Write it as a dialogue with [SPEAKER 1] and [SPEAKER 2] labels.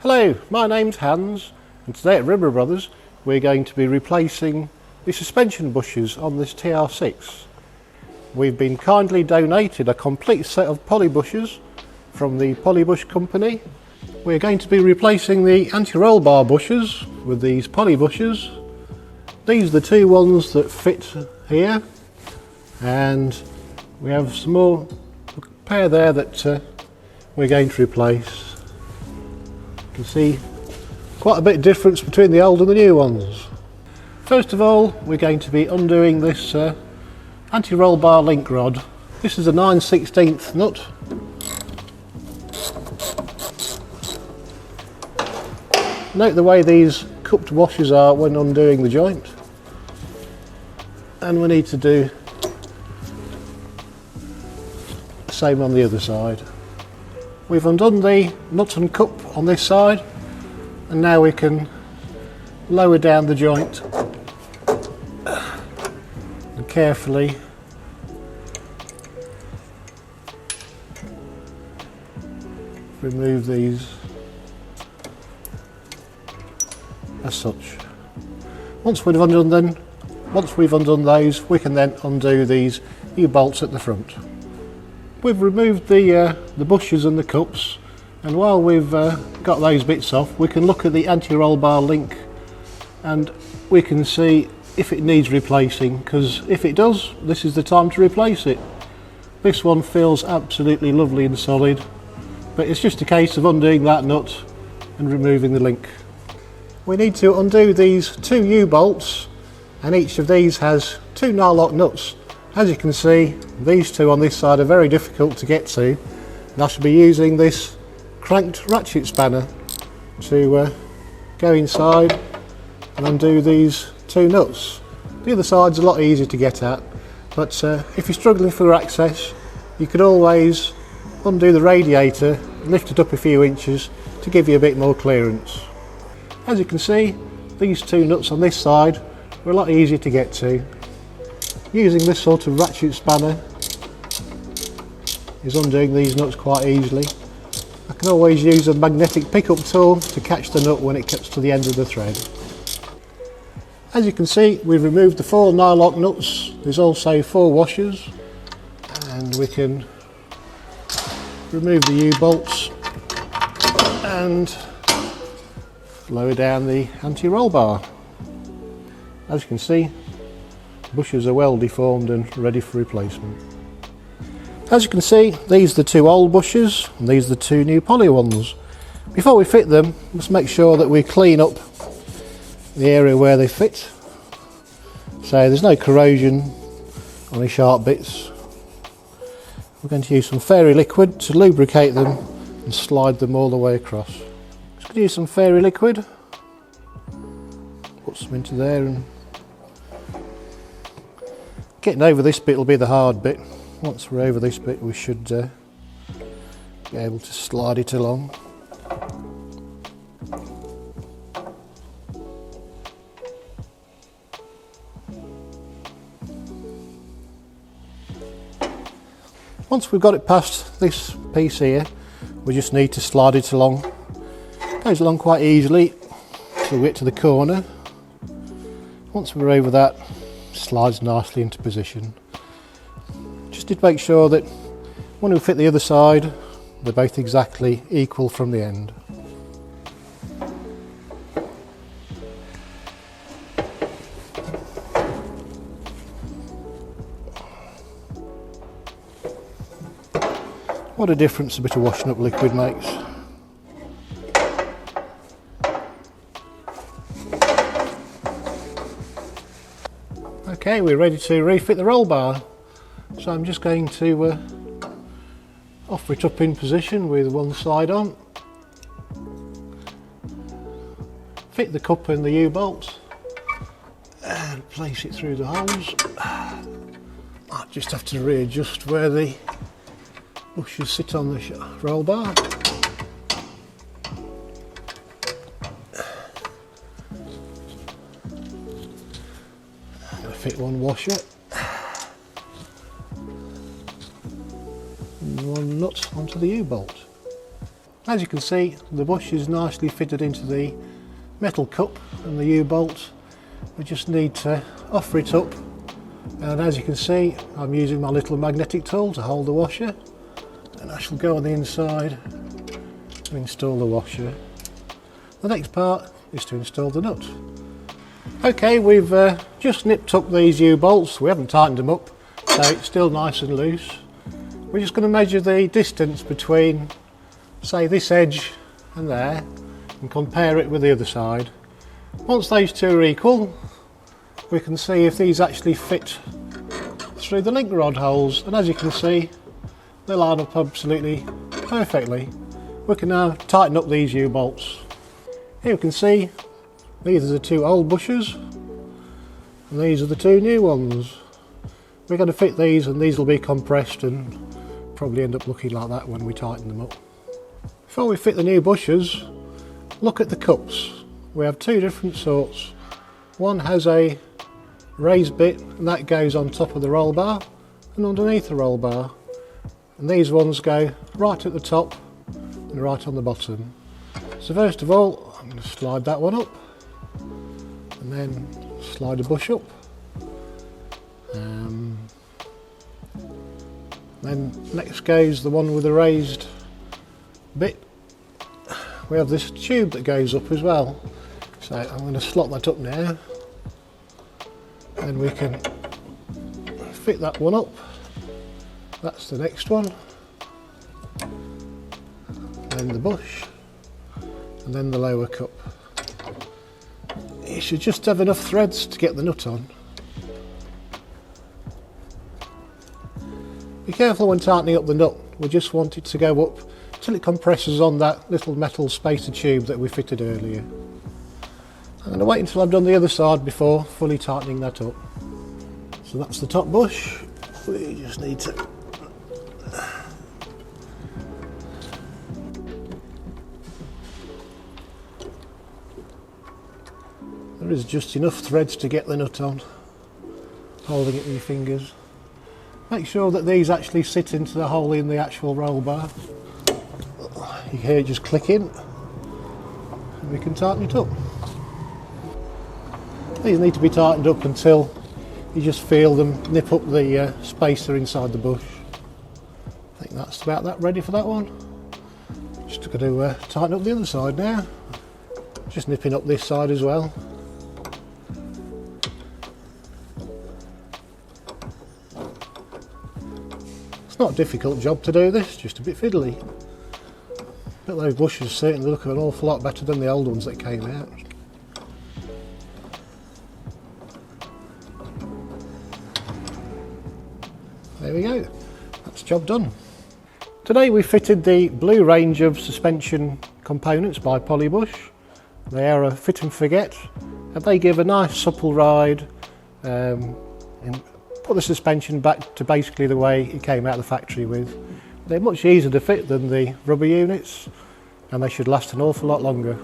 [SPEAKER 1] Hello, my name's Hans, and today at Rimmer Brothers we're going to be replacing the suspension bushes on this TR6. We've been kindly donated a complete set of Polybushes from the Polybush company. We're going to be replacing the anti-roll bar bushes with these Polybushes. These are the two ones that fit here, and we have some more pair there that we're going to replace. You can see quite a bit of difference between the old and the new ones. First of all, we're going to be undoing this anti-roll bar link rod. This is a 9/16 nut. Note the way these cupped washers are when undoing the joint. And we need to do the same on the other side. We've undone the nut and cup on this side, and now we can lower down the joint and carefully remove these as such. Once we've undone those, we can then undo these U-bolts at the front. We've removed the bushes and the cups, and while we've got those bits off, we can look at the anti-roll bar link and we can see if it needs replacing, because if it does, this is the time to replace it. This one feels absolutely lovely and solid, but it's just a case of undoing that nut and removing the link. We need to undo these two U-bolts, and each of these has two nylock nuts. As you can see, these two on this side are very difficult to get to, and I shall be using this cranked ratchet spanner to go inside and undo these two nuts. The other side's a lot easier to get at, but if you're struggling for access, you could always undo the radiator and lift it up a few inches to give you a bit more clearance. As you can see, these two nuts on this side are a lot easier to get to. Using this sort of ratchet spanner is undoing these nuts quite easily. I can always use a magnetic pickup tool to catch the nut when it gets to the end of the thread. As you can see, we've removed the 4 nylock nuts. There's also 4 washers, and we can remove the U-bolts and lower down the anti-roll bar. As you can see, bushes are well deformed and ready for replacement. As you can see, these are the 2 old bushes and these are the 2 new poly ones. Before we fit them, let's make sure that we clean up the area where they fit, so there's no corrosion on the sharp bits. We're going to use some fairy liquid to lubricate them and slide them all the way across. Just going to use some fairy liquid, put some into there, and getting over this bit will be the hard bit. Once we're over this bit, we should be able to slide it along. Once we've got it past this piece here, we just need to slide it along. It goes along quite easily till we get to the corner. Once we're over that, slides nicely into position. Just to make sure that when we fit the other side, they're both exactly equal from the end. What a difference a bit of washing up liquid makes. Okay, we're ready to refit the roll bar. So I'm just going to offer it up in position with one side on. Fit the cup and the U-bolt and place it through the holes. I'll just have to readjust where the bushes sit on the roll bar. Fit one washer and one nut onto the U-bolt. As you can see, the bush is nicely fitted into the metal cup and the U-bolt. We just need to offer it up, and as you can see, I'm using my little magnetic tool to hold the washer, and I shall go on the inside to install the washer. The next part is to install the nut. Okay, we've just nipped up these U-bolts. We haven't tightened them up, so it's still nice and loose. We're just going to measure the distance between, say, this edge and there, and compare it with the other side. Once those two are equal, we can see if these actually fit through the link rod holes, and as you can see, they line up absolutely perfectly. We can now tighten up these U-bolts. Here you can see these are the two old bushes and these are the two new ones. We're going to fit these, and these will be compressed and probably end up looking like that when we tighten them up. Before we fit the new bushes, look at the cups. We have two different sorts. One has a raised bit, and that goes on top of the roll bar and underneath the roll bar, and these ones go right at the top and right on the bottom. So first of all, I'm going to slide that one up and then slide a bush up. Then next goes the one with the raised bit. We have this tube that goes up as well, so I'm going to slot that up now, and we can fit that one up. That's the next one, then the bush, and then the lower cup. You should just have enough threads to get the nut on. Be careful when tightening up the nut. We just want it to go up till it compresses on that little metal spacer tube that we fitted earlier. I'm going to wait until I've done the other side before fully tightening that up. So that's the top bush. We just need to there is just enough threads to get the nut on, holding it with your fingers. Make sure that these actually sit into the hole in the actual roll bar. You hear it just click in, and we can tighten it up. These need to be tightened up until you just feel them nip up the spacer inside the bush. I think that's about that ready for that one. Just going to tighten up the other side now. Just nipping up this side as well. It's not a difficult job to do this, just a bit fiddly. But those bushes certainly look an awful lot better than the old ones that came out. There we go, that's the job done. Today we fitted the blue range of suspension components by Polybush. They are a fit and forget, and they give a nice supple ride and put the suspension back to basically the way it came out of the factory with. They're much easier to fit than the rubber units, and they should last an awful lot longer.